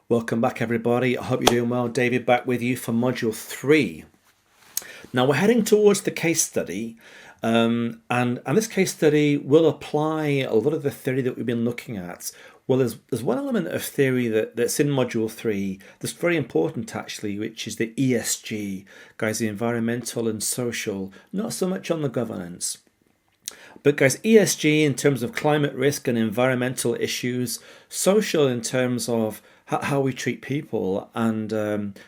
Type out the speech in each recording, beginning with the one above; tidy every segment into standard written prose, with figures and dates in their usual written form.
Welcome back, everybody. I hope you're doing well. David back with you for Module 3. Now we're heading towards the case study, and this case study will apply a lot of the theory that we've been looking at. Well, there's one element of theory that's in Module 3 that's very important, actually, which is the ESG, guys, the environmental and social, not so much on the governance. But guys, ESG in terms of climate risk and environmental issues, social in terms of how we treat people, and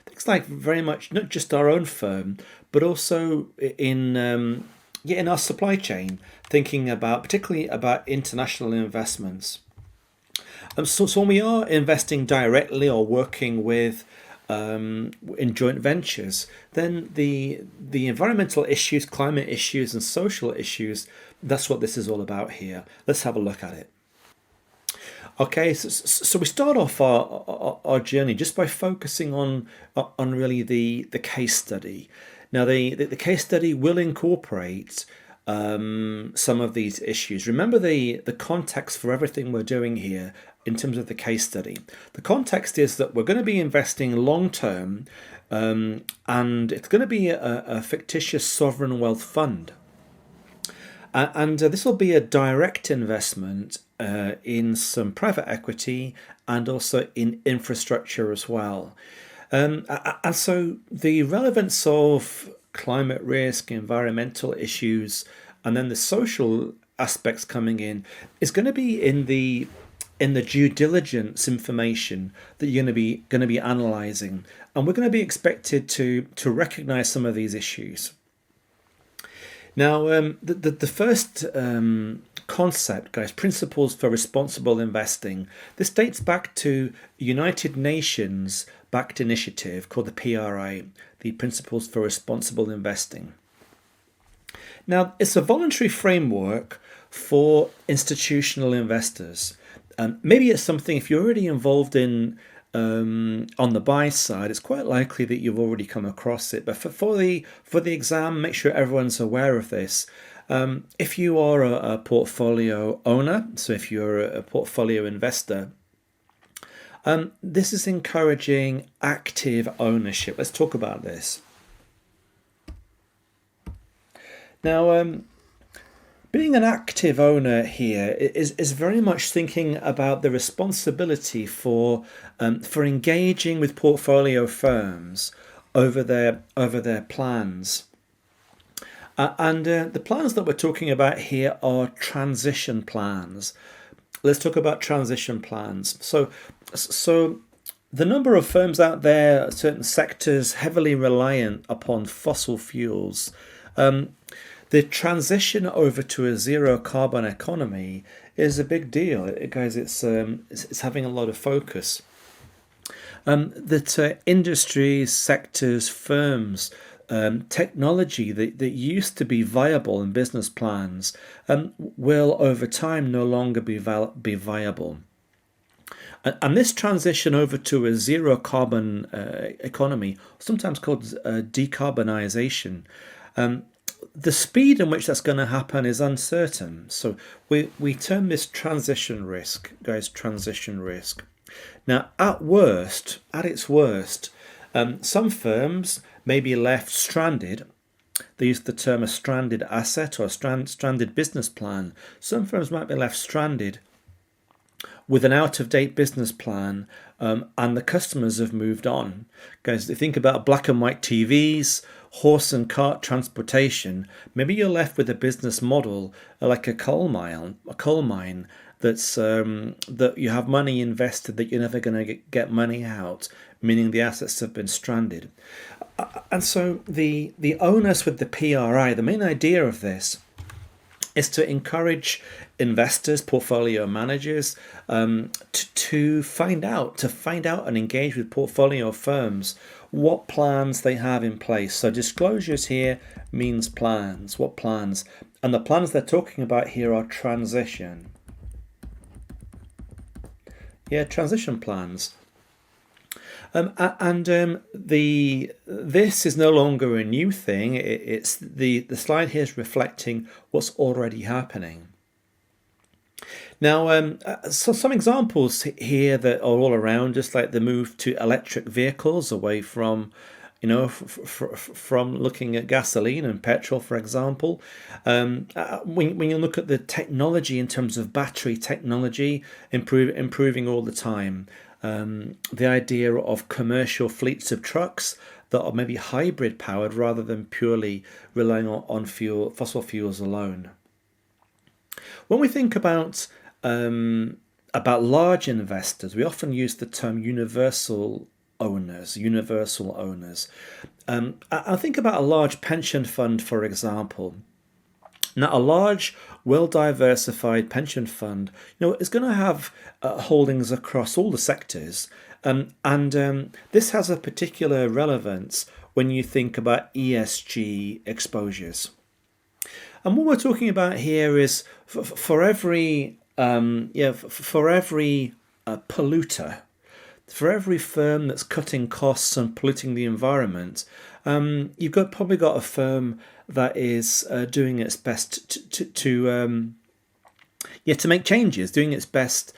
things like very much not just our own firm, but also in our supply chain, thinking about particularly about international investments. So when we are investing directly or working with in joint ventures, then the environmental issues, climate issues, and social issues, that's what this is all about here. Let's have a look at it. Okay, so we start off our journey just by focusing on really the case study. Now the case study will incorporate some of these issues. Remember the context for everything we're doing here in terms of the case study. The context is that we're going to be investing long term, and it's going to be a fictitious sovereign wealth fund. And this will be a direct investment in some private equity and also in infrastructure as well. And so the relevance of climate risk, environmental issues, and then the social aspects coming in is going to be in the due diligence information that you're going to be analysing, and we're going to be expected to recognise some of these issues. Now, the first concept, guys, principles for responsible investing, this dates back to United Nations backed initiative called the PRI, the Principles for Responsible Investing. Now, it's a voluntary framework for institutional investors. Maybe it's something, if you're already involved in on the buy side, it's quite likely that you've already come across it. But for the exam, make sure everyone's aware of this. If you are a portfolio owner, so if you're a portfolio investor, this is encouraging active ownership. Let's talk about this. Now, being an active owner here is very much thinking about the responsibility for engaging with portfolio firms over their plans. And the plans that we're talking about here are transition plans. Let's talk about transition plans. So the number of firms out there, certain sectors heavily reliant upon fossil fuels. The transition over to a zero carbon economy is a big deal, guys. It's having a lot of focus. That industries, sectors, firms, technology that used to be viable in business plans will over time no longer be viable. And this transition over to a zero carbon economy, sometimes called decarbonisation, the speed in which that's going to happen is uncertain. So we term this transition risk, guys, transition risk. Now, at its worst, some firms may be left stranded. They use the term a stranded asset or a stranded business plan. Some firms might be left stranded with an out-of-date business plan, and the customers have moved on. Guys, they think about black and white TVs, horse and cart transportation. Maybe you're left with a business model like a coal mine that's that you have money invested that you're never going to get money out, meaning the assets have been stranded. And so the onus with the PRI, the main idea of this is to encourage investors, portfolio managers, to find out and engage with portfolio firms what plans they have in place. So disclosures here means plans. What plans? And the plans they're talking about here are transition. Yeah, transition plans. This is no longer a new thing. It's the slide here is reflecting what's already happening. Now, so some examples here that are all around, just like the move to electric vehicles away from, from looking at gasoline and petrol, for example. When you look at the technology in terms of battery technology, improving all the time. The idea of commercial fleets of trucks that are maybe hybrid powered rather than purely relying on fossil fuels alone. When we think about large investors, we often use the term universal owners. I think about a large pension fund, for example. Now, a large, well-diversified pension fund, is going to have holdings across all the sectors, and this has a particular relevance when you think about ESG exposures. And what we're talking about here is for every polluter, for every firm that's cutting costs and polluting the environment, you've probably got a firm that is doing its best to make changes, doing its best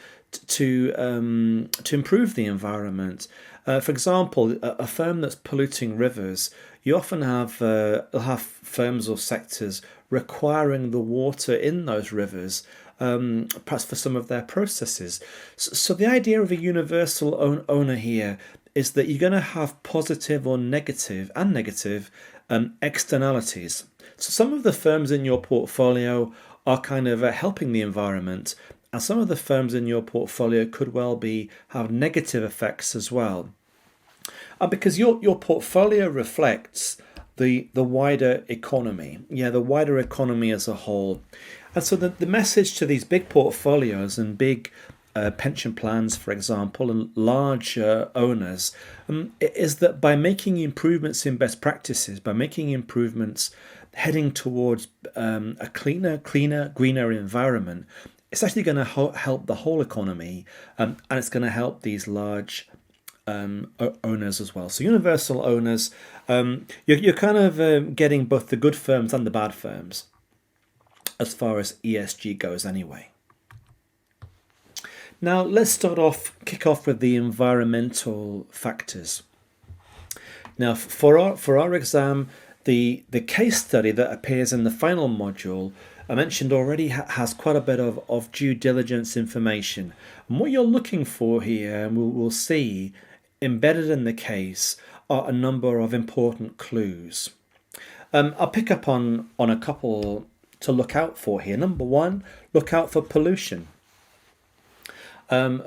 to improve the environment. For example, a firm that's polluting rivers, you often have firms or sectors requiring the water in those rivers, perhaps for some of their processes. So the idea of a universal owner here is that you're going to have positive or negative externalities. So some of the firms in your portfolio are kind of helping the environment, and some of the firms in your portfolio could well have negative effects as well. Because your portfolio reflects the wider economy, the wider economy as a whole. And so the message to these big portfolios and big pension plans, for example, and large owners, is that by making improvements in best practices, by making improvements heading towards a cleaner, greener environment, it's actually going to help the whole economy, and it's going to help these large owners as well. So universal owners, you're kind of getting both the good firms and the bad firms as far as ESG goes anyway. Now let's kick off with the environmental factors. Now for our exam, the case study that appears in the final module I mentioned already has quite a bit of due diligence information. And what you're looking for here, and we'll see, embedded in the case are a number of important clues. I'll pick up on a couple to look out for here. Number one, look out for pollution. And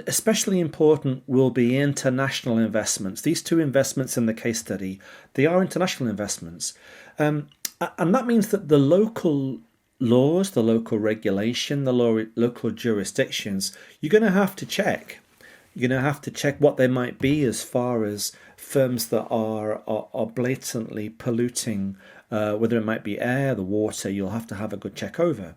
especially important will be international investments. These two investments in the case study, they are international investments. And that means that the local laws, the local regulation, the local jurisdictions, you're going to have to check. You're going to have to check what they might be as far as firms that are blatantly polluting, whether it might be air, the water. You'll have to have a good check over.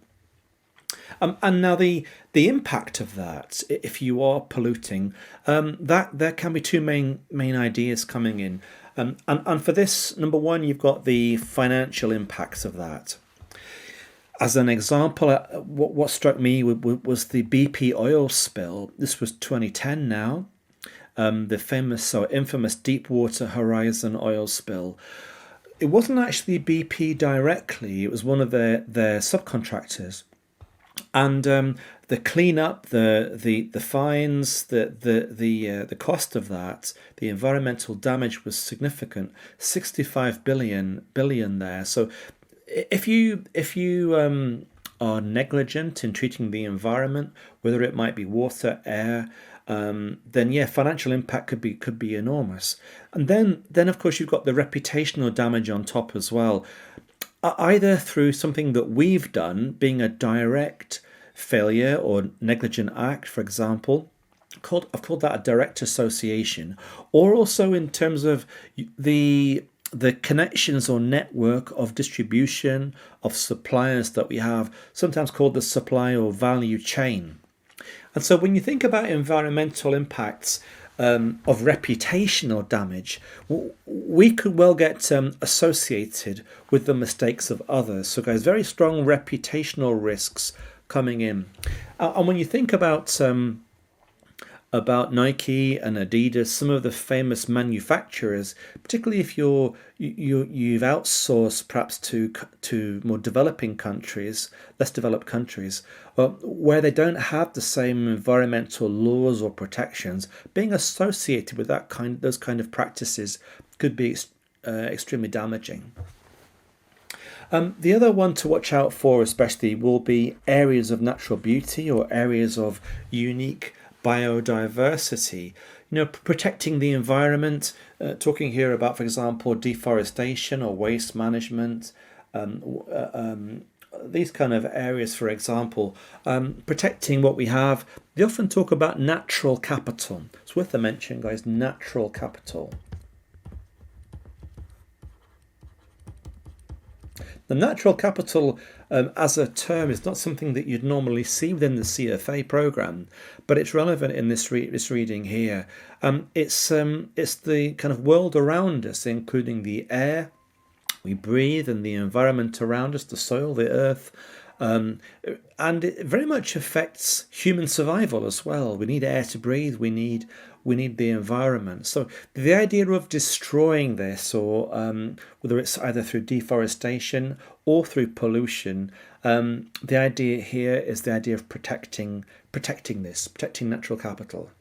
And now the impact of that, if you are polluting, that there can be two main ideas coming in. And for this, number one, you've got the financial impacts of that. As an example, what struck me was the BP oil spill. This was 2010 now, the infamous Deepwater Horizon oil spill. It wasn't actually BP directly; it was one of their subcontractors. And the cleanup, the fines, the cost of that, the environmental damage was significant, 65 billion there. So if you are negligent in treating the environment, whether it might be water, air, then financial impact could be enormous. And then of course you've got the reputational damage on top as well. Either through something that we've done, being a direct failure or negligent act, for example, I've called that a direct association, or also in terms of the connections or network of distribution of suppliers that we have, sometimes called the supply or value chain. And so when you think about environmental impacts of reputational damage, we could well get associated with the mistakes of others. So guys, very strong reputational risks coming in. And when you think about Nike and Adidas, some of the famous manufacturers, particularly if you've outsourced perhaps to more developing countries, less developed countries, where they don't have the same environmental laws or protections, being associated with those kind of practices could be extremely damaging. The other one to watch out for especially will be areas of natural beauty or areas of unique biodiversity, protecting the environment, talking here about, for example, deforestation or waste management, these kind of areas, for example, protecting what we have. They often talk about natural capital. It's worth a mention, guys, natural capital. The natural capital as a term is not something that you'd normally see within the CFA program, but it's relevant in this reading here. It's the kind of world around us, including the air we breathe and the environment around us, the soil, the earth, and it very much affects human survival as well. We need air to breathe. We need the environment. So the idea of destroying this, or whether it's either through deforestation or through pollution, the idea here is the idea of protecting natural capital.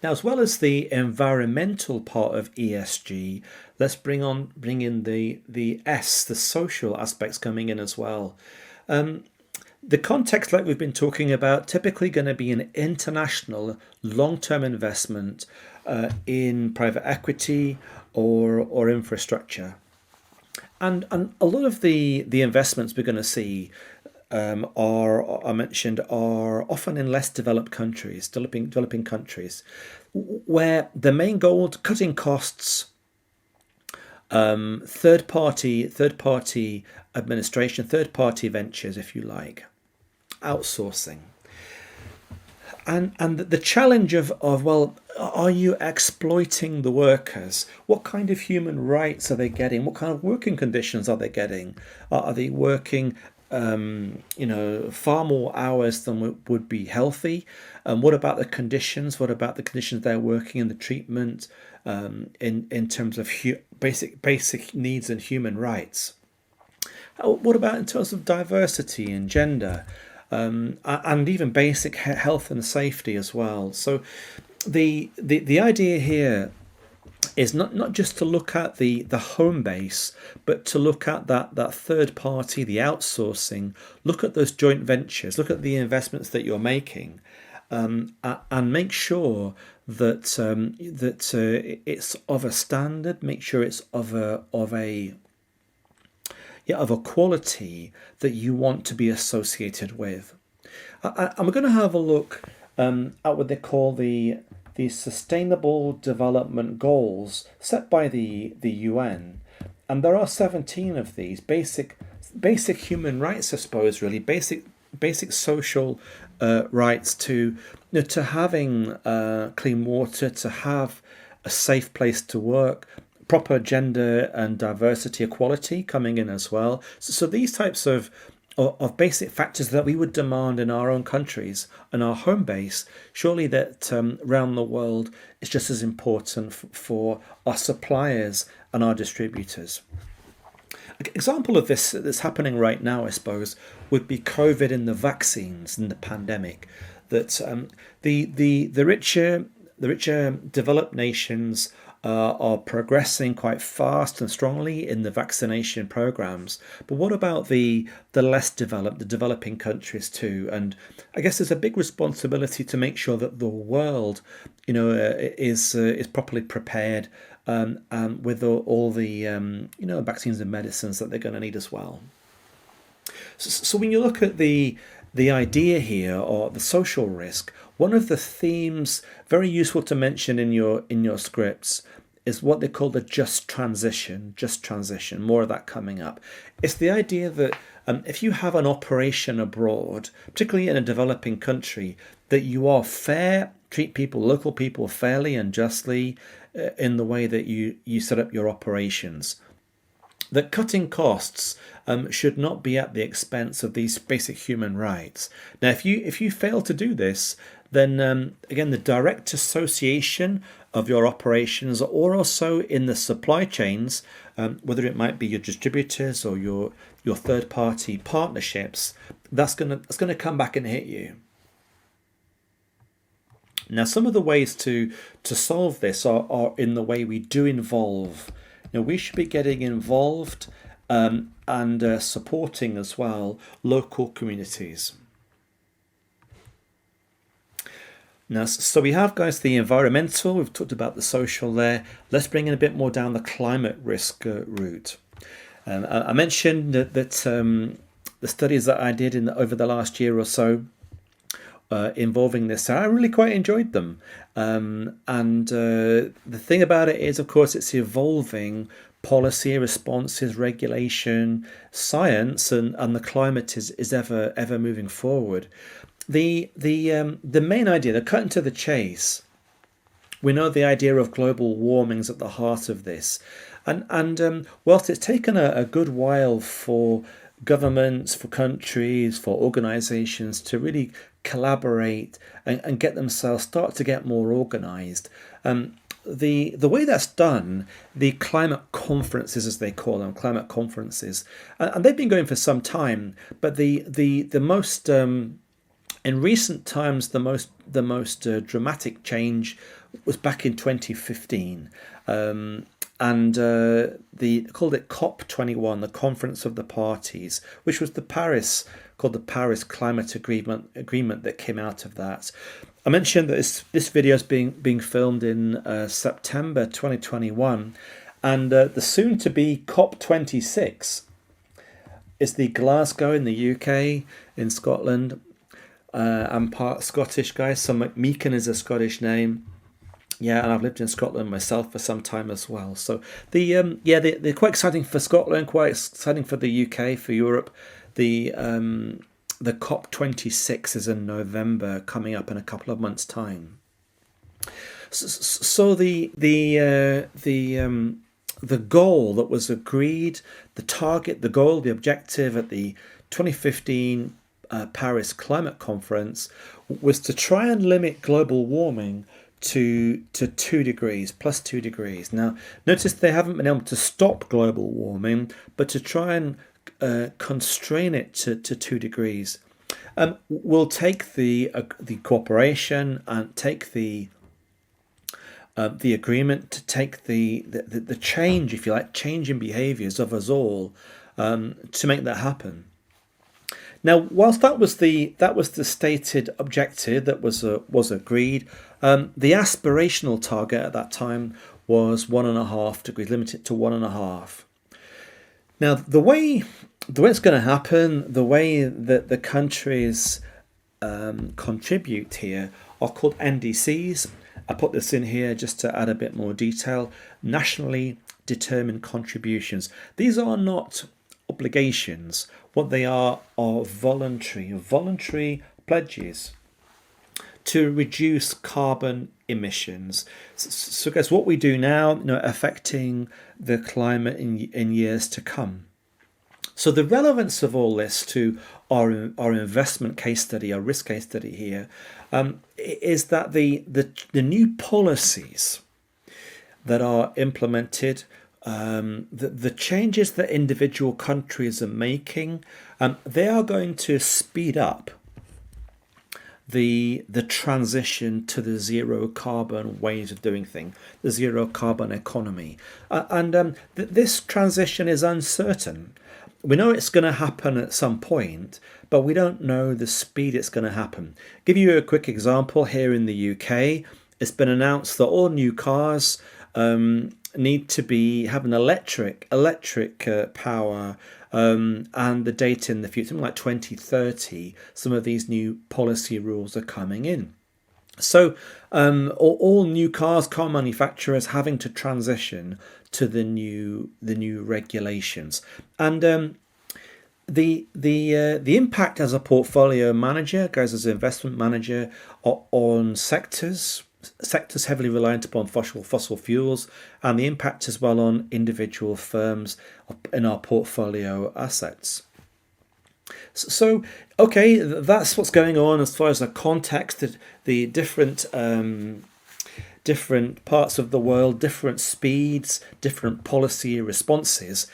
Now, as well as the environmental part of ESG, let's bring in the S, the social aspects coming in as well. The context, like we've been talking about, typically going to be an international long-term investment in private equity or infrastructure. And a lot of the investments we're going to see are often in less developed countries, developing countries, where the main goal is cutting costs, third party administration, third party ventures, if you like, outsourcing. And the challenge of well, are you exploiting the workers? What kind of human rights are they getting? What kind of working conditions are they getting? Are they working far more hours than would be healthy? What about the conditions? What about the conditions they're working in, the treatment, in terms of basic needs and human rights? What about in terms of diversity and gender, and even basic health and safety as well? So the idea here is not just to look at the home base, but to look at that third party, the outsourcing, look at those joint ventures, look at the investments that you're making, and make sure that it's of a standard, make sure it's of a quality that you want to be associated with. And we're going to have a look at what they call the Sustainable Development Goals set by the UN, and there are 17 of these basic human rights, I suppose, really basic social rights to having clean water, to have a safe place to work, proper gender and diversity equality coming in as well. So these types of basic factors that we would demand in our own countries and our home base, surely that around the world is just as important for our suppliers and our distributors. An example of this that's happening right now, I suppose, would be COVID and the vaccines and the pandemic. That the richer developed nations are progressing quite fast and strongly in the vaccination programs. But what about the less developed, the developing countries too? And I guess there's a big responsibility to make sure that the world, is properly prepared, and with all the vaccines and medicines that they're going to need as well. So when you look at the idea here, or the social risk, one of the themes very useful to mention in your scripts is what they call the just transition. More of that coming up. It's the idea that if you have an operation abroad, particularly in a developing country, that you are fair, treat local people fairly and justly in the way that you set up your operations. that cutting costs should not be at the expense of these basic human rights. Now, if you fail to do this, then again, the direct association of your operations, or also in the supply chains, whether it might be your distributors or your third-party partnerships, that's gonna come back and hit you. Now, some of the ways to solve this are in the way we do involve. Now, we should be getting involved and supporting as well local communities. Now, so we have, guys, the environmental, we've talked about the social there. Let's bring in a bit more down the climate risk route. I mentioned that the studies that I did over the last year or so involving this, I really quite enjoyed them. The thing about it is, of course, it's evolving policy, responses, regulation, science, and the climate is ever moving forward. The main idea, the cutting to the chase, we know the idea of global warming is at the heart of this. And whilst it's taken a good while for governments, for countries, for organizations to really collaborate and get themselves, start to get more organized, the way that's done, the climate conferences, as they call them, climate conferences, and they've been going for some time, but the most in recent times, the most dramatic change was back in 2015, and they called it COP21, the Conference of the Parties, which was the Paris Climate Agreement that came out of that. I mentioned that this video is being filmed in September 2021, and the soon-to-be COP26 is the Glasgow in the UK, in Scotland. I'm part Scottish, guys, so Meakin is a Scottish name. Yeah, and I've lived in Scotland myself for some time as well. So they're quite exciting for Scotland, quite exciting for the UK, for Europe. The COP26 is in November, coming up in a couple of months' time. So the goal that was agreed, the target, the goal, the objective at the 2015 Paris Climate Conference was to try and limit global warming to 2 degrees, plus 2 degrees. Now, notice they haven't been able to stop global warming, but to try and constrain it to 2 degrees. We'll take the cooperation and take the agreement, to take the change, if you like, change in behaviours of us all, to make that happen. Now, whilst that was the stated objective that was agreed, the aspirational target at that time was 1.5 degrees, limited to 1.5. Now, the way it's going to happen, the way that the countries contribute here are called NDCs. I put this in here just to add a bit more detail. Nationally determined contributions. These are not obligations. What they are voluntary pledges to reduce carbon emissions. So guys, what we do now, affecting the climate in years to come. So the relevance of all this to our investment case study, our risk case study here, is that the new policies that are implemented, the changes that individual countries are making, they are going to speed up the transition to the zero carbon ways of doing things, the zero carbon economy. This transition is uncertain. We know it's going to happen at some point, but we don't know the speed it's going to happen. Give you a quick example here in the UK. It's been announced that all new cars need to have an electric power, and the date in the future, something like 2030, some of these new policy rules are coming in. So all new car manufacturers having to transition to the new regulations, and the impact as a portfolio manager, guys, as an investment manager, on sectors, sectors heavily reliant upon fossil fuels, and the impact as well on individual firms in our portfolio assets. So, okay, that's what's going on as far as the context, the different parts of the world, different speeds, different policy responses.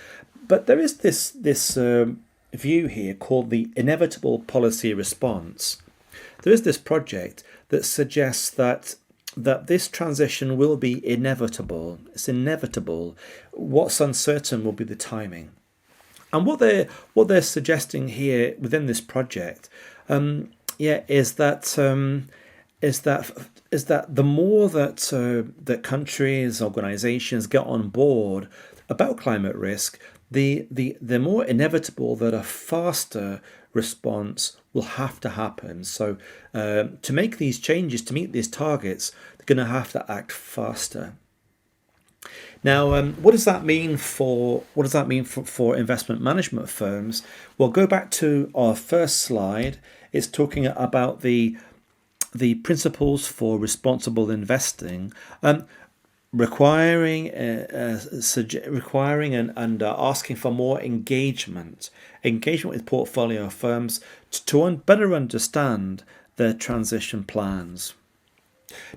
But there is this view here called the inevitable policy response. There is this project that suggests that this transition will be inevitable. It's inevitable. What's uncertain will be the timing. And what they're suggesting here within this project, is that the more that countries, organisations get on board about climate risk, the more inevitable that a faster response will have to happen. So to make these changes, to meet these targets, they're going to have to act faster. Now, what does that mean for investment management firms? Well, go back to our first slide. It's talking about the principles for responsible investing, requiring and asking for more engagement with portfolio firms to better understand their transition plans.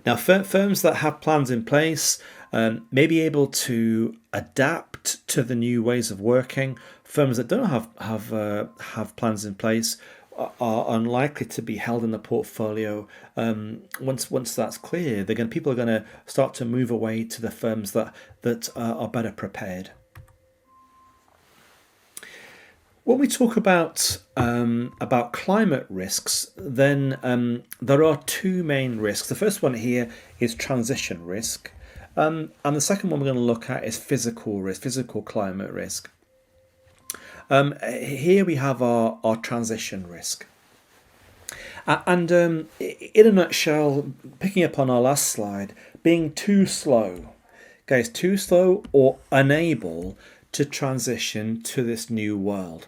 Now, firms that have plans in place may be able to adapt to the new ways of working. Firms that don't have plans in place are unlikely to be held in the portfolio. Once that's clear, people are going to start to move away to the firms that are better prepared. When we talk about climate risks, then there are two main risks. The first one here is transition risk, and the second one we're going to look at is physical risk, physical climate risk. Here we have our transition risk. And in a nutshell, picking up on our last slide, being too slow, guys, too slow or unable to transition to this new world.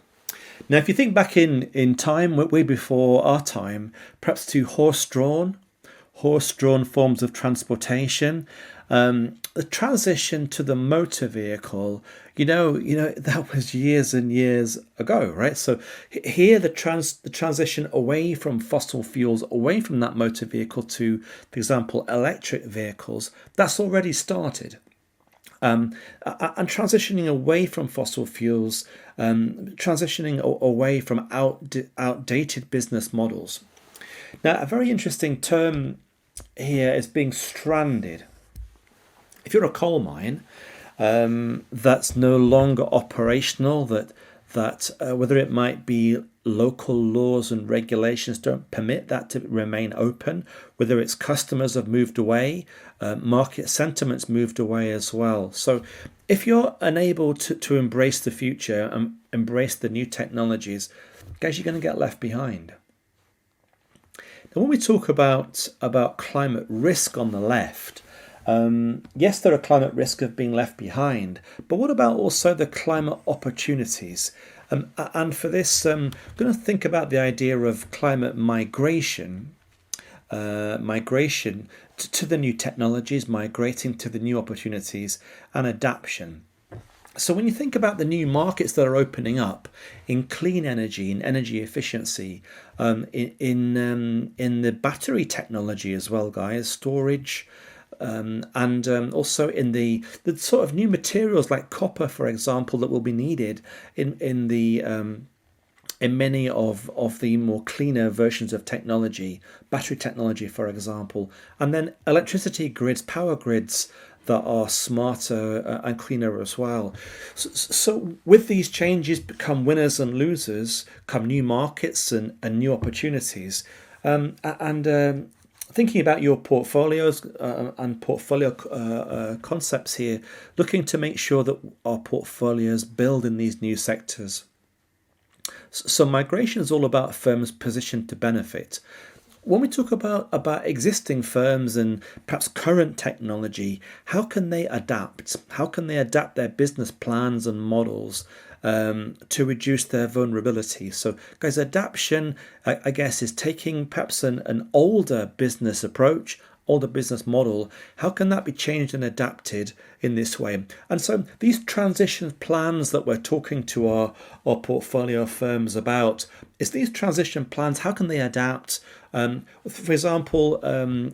Now, if you think back in time, way before our time, perhaps to horse-drawn forms of transportation, the transition to the motor vehicle, that was years and years ago, right? So here the transition away from fossil fuels, away from that motor vehicle to, for example, electric vehicles, that's already started. And transitioning away from fossil fuels, transitioning away from outdated business models. Now, a very interesting term here is being stranded. If you're a coal mine that's no longer operational, that whether it might be local laws and regulations don't permit that to remain open, whether it's customers have moved away, market sentiment's moved away as well. So if you're unable to embrace the future and embrace the new technologies, guys, you're going to get left behind. Now, when we talk about climate risk on the left, yes, there are climate risks of being left behind, but what about also the climate opportunities? And for this, I'm going to think about the idea of climate migration to the new technologies, migrating to the new opportunities, and adaptation. So when you think about the new markets that are opening up in clean energy, in energy efficiency, in the battery technology as well, guys, storage, and also in the sort of new materials like copper, for example, that will be needed in many of the more cleaner versions of technology, battery technology, for example, and then electricity grids, power grids that are smarter and cleaner as well. So with these changes come winners and losers, come new markets and new opportunities. Thinking about your portfolios and portfolio concepts here, looking to make sure that our portfolios build in these new sectors. So migration is all about firms positioned to benefit. When we talk about existing firms and perhaps current technology, how can they adapt? How can they adapt their business plans and models to reduce their vulnerability? So, guys, adaptation, I guess, is taking perhaps an older business approach, older business model, how can that be changed and adapted in this way? And so these transition plans that we're talking to our portfolio firms about, is these transition plans, how can they adapt? For example,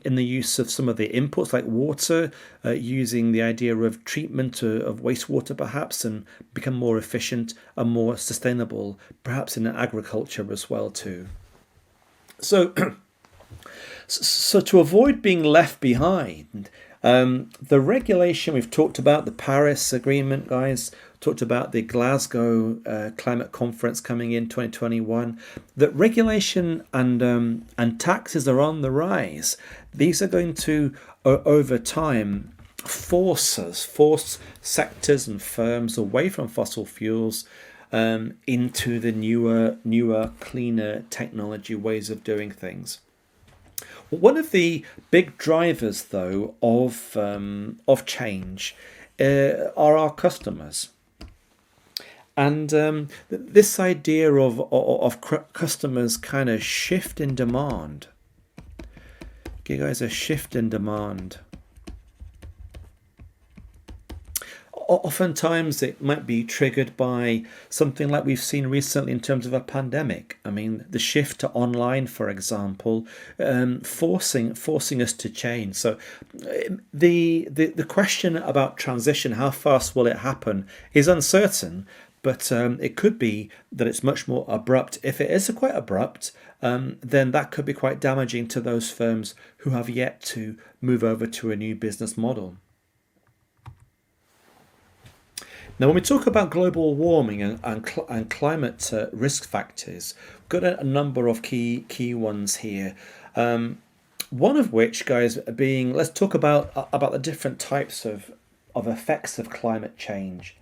in the use of some of the inputs like water, using the idea of treatment of wastewater perhaps, and become more efficient and more sustainable, perhaps in agriculture as well too. So, so to avoid being left behind, the regulation we've talked about, the Paris Agreement, guys, talked about the Glasgow Climate Conference coming in 2021, that regulation and taxes are on the rise. These are going to, over time, force sectors and firms away from fossil fuels into the newer, cleaner technology ways of doing things. One of the big drivers, though, of change are our customers. And this idea of customers kind of shift in demand. Okay, guys, a shift in demand. Oftentimes it might be triggered by something like we've seen recently in terms of a pandemic. I mean, the shift to online, for example, forcing us to change. So the question about transition, how fast will it happen, is uncertain. But it could be that it's much more abrupt. If it is quite abrupt, then that could be quite damaging to those firms who have yet to move over to a new business model. Now, when we talk about global warming and climate risk factors, we've got a number of key ones here. One of which, guys, being, let's talk about the different types of effects of climate change.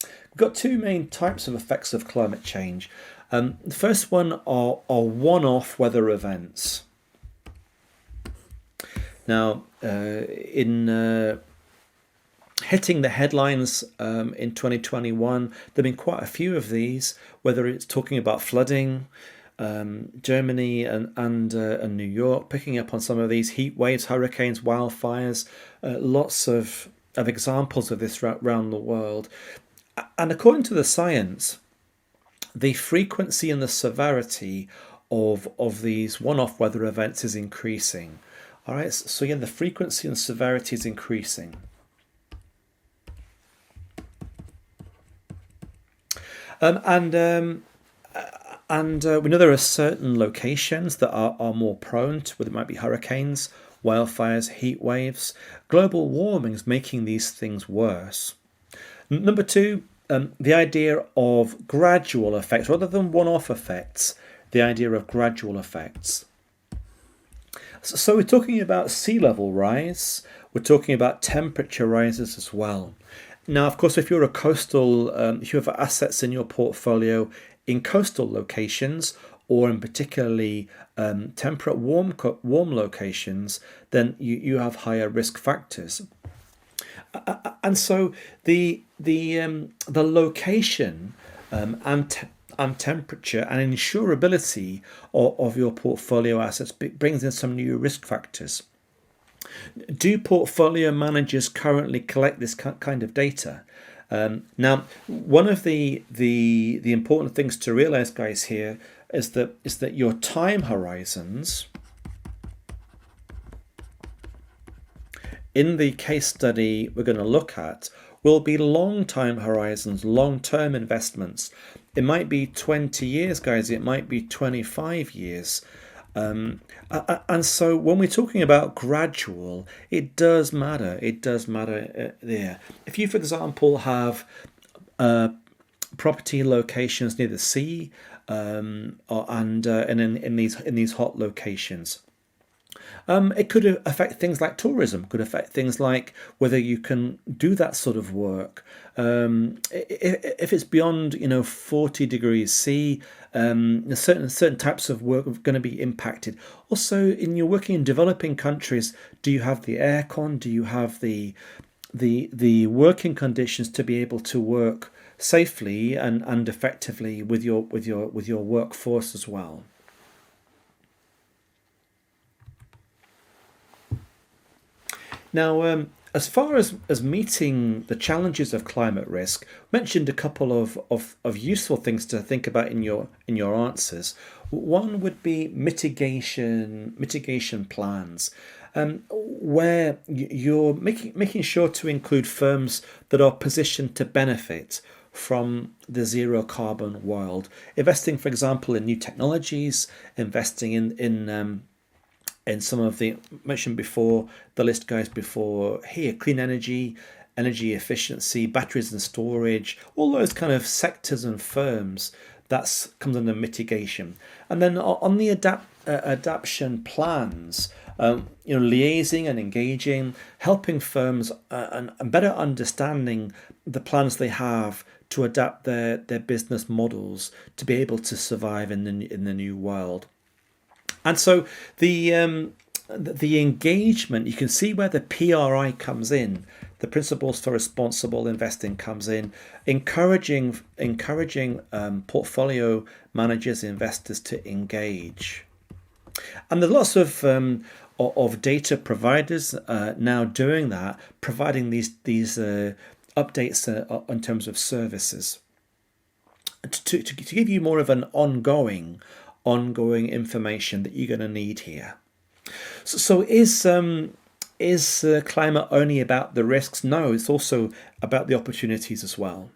We've got two main types of effects of climate change. The first one are one-off weather events. Now, in hitting the headlines in 2021, there have been quite a few of these, whether it's talking about flooding, Germany and New York, picking up on some of these heat waves, hurricanes, wildfires, lots of examples of this around the world. And according to the science, the frequency and the severity of these one-off weather events is increasing. All right, so again, the frequency and severity is increasing. And we know there are certain locations that are more prone to, whether it might be hurricanes, wildfires, heat waves. Global warming is making these things worse. Number two, the idea of gradual effects rather than one-off effects, the idea of gradual effects. So we're talking about sea level rise, we're talking about temperature rises as well. Now, of course, if you're a coastal, if you have assets in your portfolio in coastal locations, or in particularly temperate warm locations, then you have higher risk factors. And so the location and temperature and insurability of your portfolio assets brings in some new risk factors. Do portfolio managers currently collect this kind of data? Now, one of the important things to realize, guys, here is that your time horizons in the case study we're going to look at will be long time horizons, long-term investments. It might be 20 years, guys. It might be 25 years. And so when we're talking about gradual, it does matter. It does matter there. If you, for example, have property locations near the sea, and in these hot locations, it could affect things like tourism, could affect things like whether you can do that sort of work. If it's beyond 40 degrees C, certain types of work are going to be impacted. Also, in your working in developing countries, do you have the aircon? Do you have the working conditions to be able to work safely and effectively with your workforce as well? Now, as far as meeting the challenges of climate risk, mentioned a couple of useful things to think about in your answers. One would be mitigation plans, where you're making sure to include firms that are positioned to benefit from the zero carbon world, investing, for example, in new technologies, investing in some of the mentioned before, the list goes before here, clean energy, energy efficiency, batteries and storage, all those kind of sectors and firms. That's comes under mitigation. And then on the adaptation plans, liaising and engaging, helping firms and better understanding the plans they have to adapt their business models to be able to survive in the new world. And so the engagement, you can see where the PRI comes in, the principles for responsible investing comes in, encouraging portfolio managers, investors to engage. And there's lots of data providers now doing that, providing these updates in terms of services to give you more of an ongoing information that you're going to need here. So is climate only about the risks? No, it's also about the opportunities as well.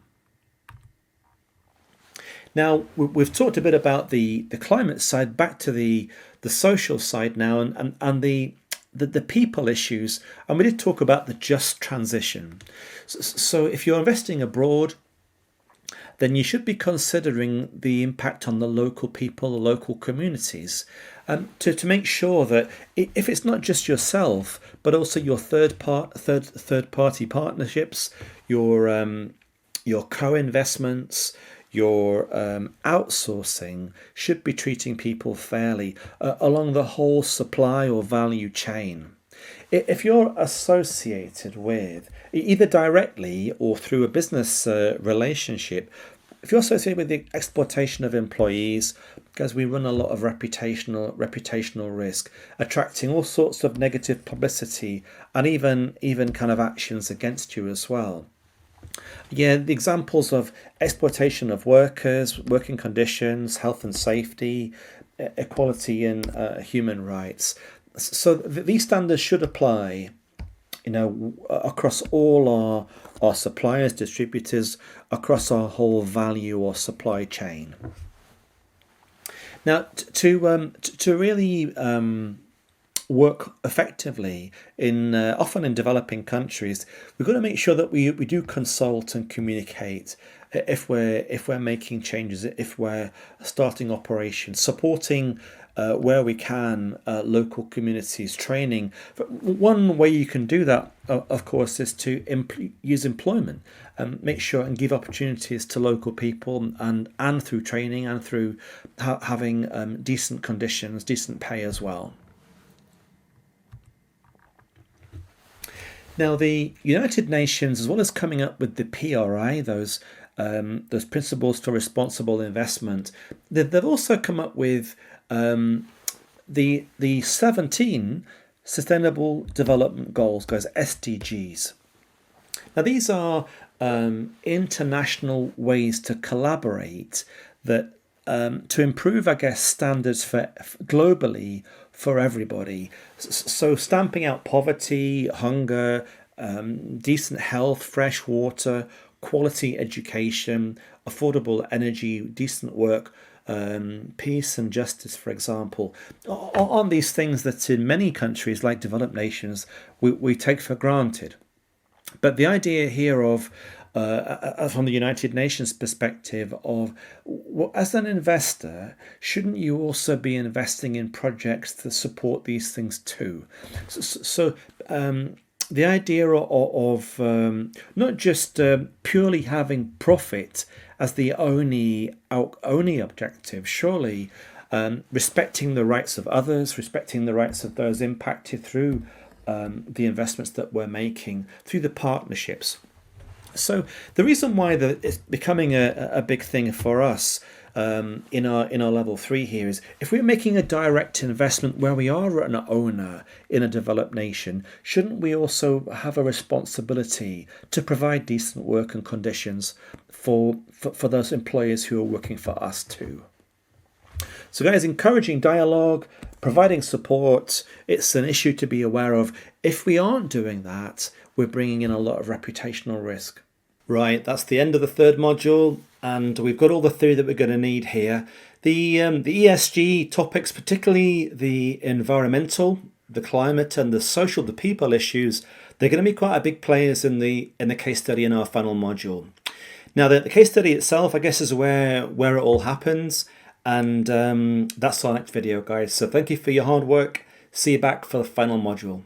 Now, we've talked a bit about the climate side, back to the social side now, and the people issues. And we did talk about the just transition. So if you're investing abroad, then you should be considering the impact on the local people, the local communities, to make sure that if it's not just yourself, but also your third party partnerships, your co-investments, your outsourcing should be treating people fairly along the whole supply or value chain. If you're associated with, either directly or through a business relationship, if you're associated with the exploitation of employees, because we run a lot of reputational risk, attracting all sorts of negative publicity and even kind of actions against you as well. Yeah, the examples of exploitation of workers, working conditions, health and safety, equality and human rights. So these standards should apply, across all our suppliers, distributors, across our whole value or supply chain. Now, to really work effectively often in developing countries, we've got to make sure that we do consult and communicate if we're making changes, if we're starting operations, supporting where we can local communities, training. One way you can do that, of course, is to use employment and make sure and give opportunities to local people, and through training and through having decent conditions, decent pay as well. Now, the United Nations, as well as coming up with the PRI, those principles for responsible investment, they've also come up with the 17 Sustainable Development Goals, SDGs. Now, these are international ways to collaborate that to improve, I guess, standards for globally for everybody. So stamping out poverty, hunger, decent health, fresh water, quality education, affordable energy, decent work, peace and justice, for example, on these things that in many countries, like developed nations, we take for granted. But the idea here of, from the United Nations perspective, of as an investor, shouldn't you also be investing in projects that support these things too? So the idea of not just purely having profit as the only objective, surely respecting the rights of others, respecting the rights of those impacted through the investments that we're making, through the partnerships. So the reason why it's becoming a big thing for us in our level 3 here is, if we're making a direct investment where we are an owner in a developed nation, shouldn't we also have a responsibility to provide decent work and conditions for those employers who are working for us too? So guys, encouraging dialogue, providing support, it's an issue to be aware of. If we aren't doing that, we're bringing in a lot of reputational risk. Right, that's the end of the third module, and we've got all the theory that we're going to need here. The ESG topics, particularly the environmental, the climate, and the social, the people issues, they're going to be quite a big players in the case study in our final module. Now, the case study itself, I guess, is where it all happens, and that's our next video, guys. So thank you for your hard work. See you back for the final module.